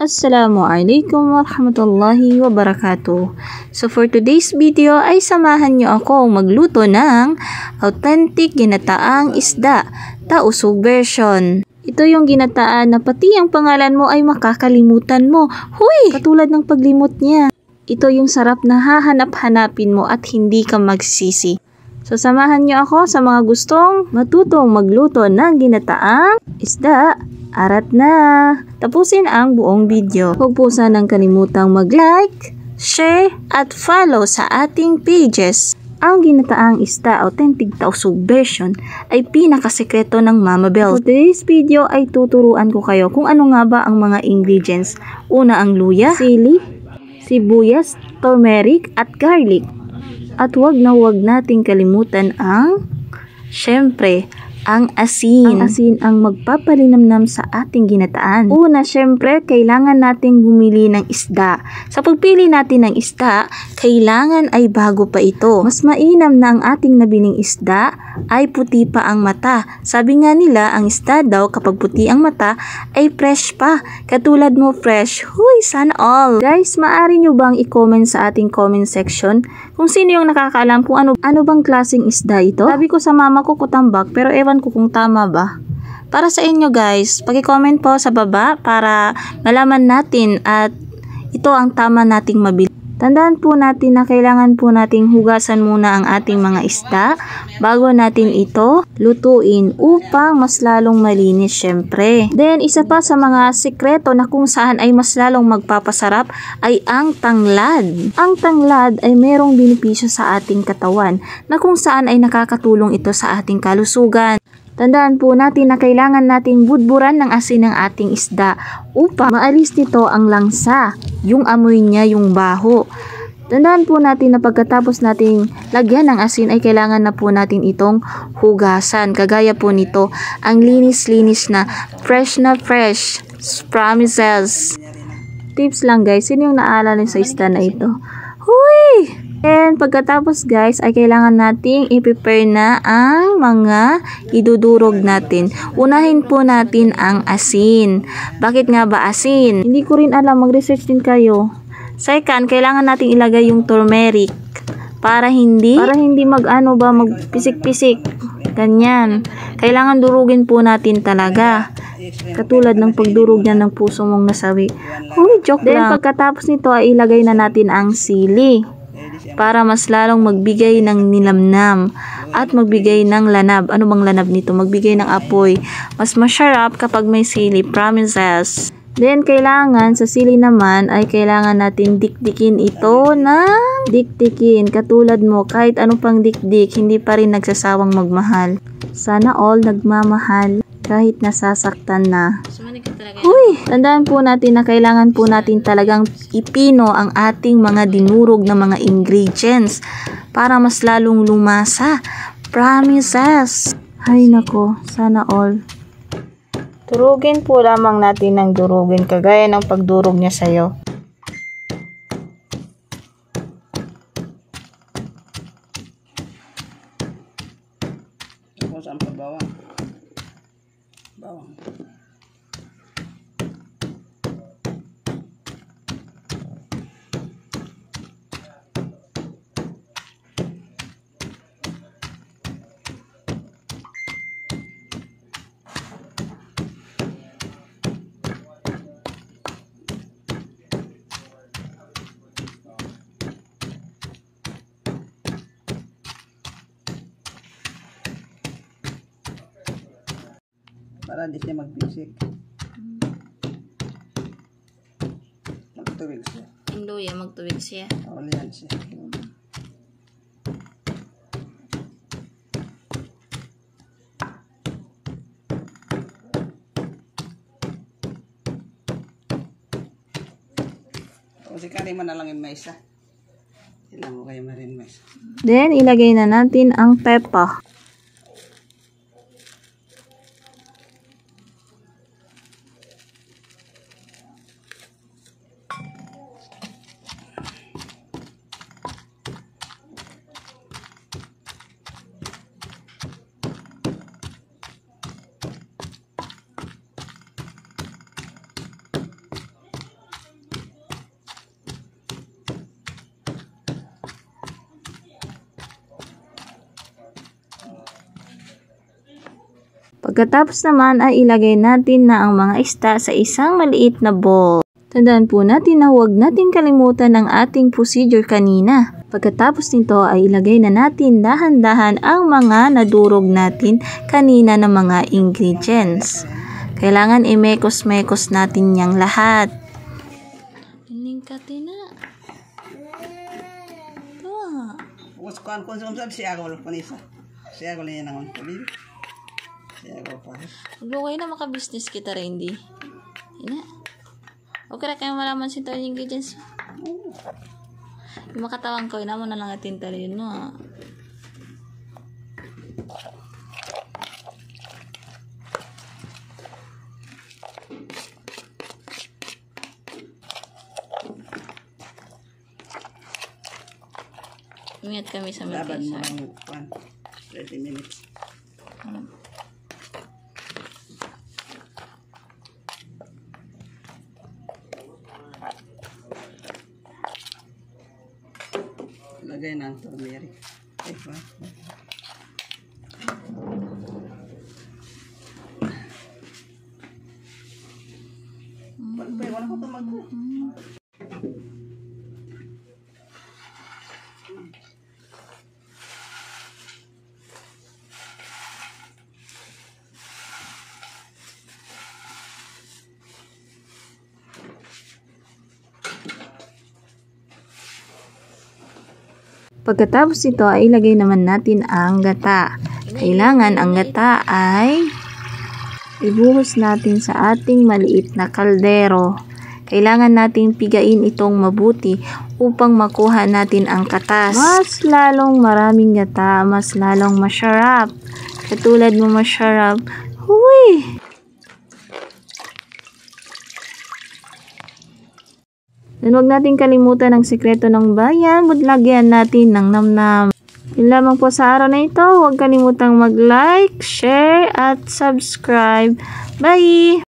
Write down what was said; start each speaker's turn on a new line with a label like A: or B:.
A: Assalamualaikum warahmatullahi wabarakatuh. So for today's video ay samahan niyo ako magluto ng authentic ginataang isda, tausug version. Ito yung ginataan na pati ang pangalan mo ay makakalimutan mo. Huy! Katulad ng paglimot niya. Ito yung sarap na hahanap-hanapin mo at hindi ka magsisi. So samahan niyo ako sa mga gustong matutong magluto ng ginataang isda. Arat na! Tapusin ang buong video. Huwag po sanang kalimutang mag-like, share, at follow sa ating pages. Ang ginataang isda authentic tausug version ay pinakasekreto ng Mama Bell. For today's video ay tuturuan ko kayo kung ano nga ba ang mga ingredients. Una ang luya, sili, sibuyas, turmeric, at garlic. At huwag nating kalimutan ang, syempre, ang asin. Ang asin ang magpapalinamnam sa ating ginataan. Una, syempre, kailangan nating bumili ng isda. Sa pagpili natin ng isda, kailangan ay bago pa ito. Mas mainam na ang ating nabiling isda ay puti pa ang mata. Sabi nga nila, ang isda daw kapag puti ang mata ay fresh pa. Katulad mo fresh. Huy, sana all! Guys, maaari nyo bang i-comment sa ating comment section kung sino yung nakakaalam kung ano bang klaseng isda ito? Sabi ko sa mama ko kutambak, pero ewan ko kung tama ba. Para sa inyo guys, paki-comment po sa baba para malaman natin at ito ang tama nating mabili. Tandaan po natin na kailangan po nating hugasan muna ang ating mga isda bago natin ito lutuin upang mas lalong malinis syempre. Then isa pa sa mga sikreto na kung saan ay mas lalong magpapasarap ay ang tanglad. Ang tanglad ay merong benepisyo sa ating katawan na kung saan ay nakakatulong ito sa ating kalusugan. Tandaan po natin na kailangan nating budburan ng asin ng ating isda upang maalis nito ang langsa, yung amoy niya, yung baho. Tandaan po natin na pagkatapos nating lagyan ng asin ay kailangan na po natin itong hugasan. Kagaya po nito, ang linis-linis na fresh. Promises. Tips lang guys, sino yung naalala sa isda na ito? Huy! And pagkatapos guys ay kailangan nating i-prepare na ang mga idudurog natin. Unahin po natin ang asin. Bakit nga ba asin? Hindi ko rin alam, mag-research din kayo. Second, kailangan nating ilagay yung turmeric para hindi magpisik-pisik. Ganyan. Kailangan durugin po natin talaga. Katulad ng pagdurog niya ng puso mong nasawi. Huy, joke lang. Then pagkatapos nito ay ilagay na natin ang sili para mas lalong magbigay ng nilamnam at magbigay ng lanab. Ano bang lanab nito? Magbigay ng apoy. Mas masarap kapag may sili. Promises. Then, kailangan, sa sili naman, ay kailangan natin dikdikin ito ng dikdikin. Katulad mo, kahit ano pang dikdik, hindi pa rin nagsasawang magmahal. Sana all nagmamahal kahit nasasaktan na. Huy! Tandaan po natin na kailangan po natin talagang ipino ang ating mga dinurog na mga ingredients para mas lalong lumasa. Promises! Hay nako, sana all. Durugin po lamang natin ng durugin kagaya ng pagdurog niya sa'yo.
B: Tapos ang pagbawang. Bawang. Para di siya magbisik. Magtuwig siya.
A: Ang luya, magtuwig siya.
B: Yan siya. O si kari man na lang yung mais ha. Sila mo kayo marin mais.
A: Then, ilagay na natin ang pepper. Pagkatapos naman ay ilagay natin na ang mga isda sa isang maliit na bowl. Tandaan po natin na huwag natin kalimutan ang ating procedure kanina. Pagkatapos nito ay ilagay na natin dahan-dahan ang mga nadurog natin kanina na mga ingredients. Kailangan i-mekos-mekos natin yang lahat. Iningkati na. Ito.
B: Kuan konsumsab siya ako panisa. Siya ko lang naman pabili. Siya ko pa.
A: Maglukay na maka-business kita rin di. Ina. Okay na kayo malaman si Tony ingredients. Yung makatawang ko, ina mo na lang atin tali yun mo. Ingat kami sa
B: Laban mo
A: mag-isa.
B: ang kuan. 30 minutes. Lagay ng turmeric. Ay, pa. Wala ko tamag.
A: Pagkatapos ito ay ilagay naman natin ang gata. Kailangan ang gata ay ibuhos natin sa ating maliit na kaldero. Kailangan nating pigain itong mabuti upang makuha natin ang katas. Mas lalong maraming gata, mas lalong masarap. Katulad mo masarap. Huy! Dan huwag natin kalimutan ang sekreto ng bayan, budlagyan natin ng namnam. Yun lamang po sa araw na ito, huwag kalimutang mag-like, share, at subscribe. Bye!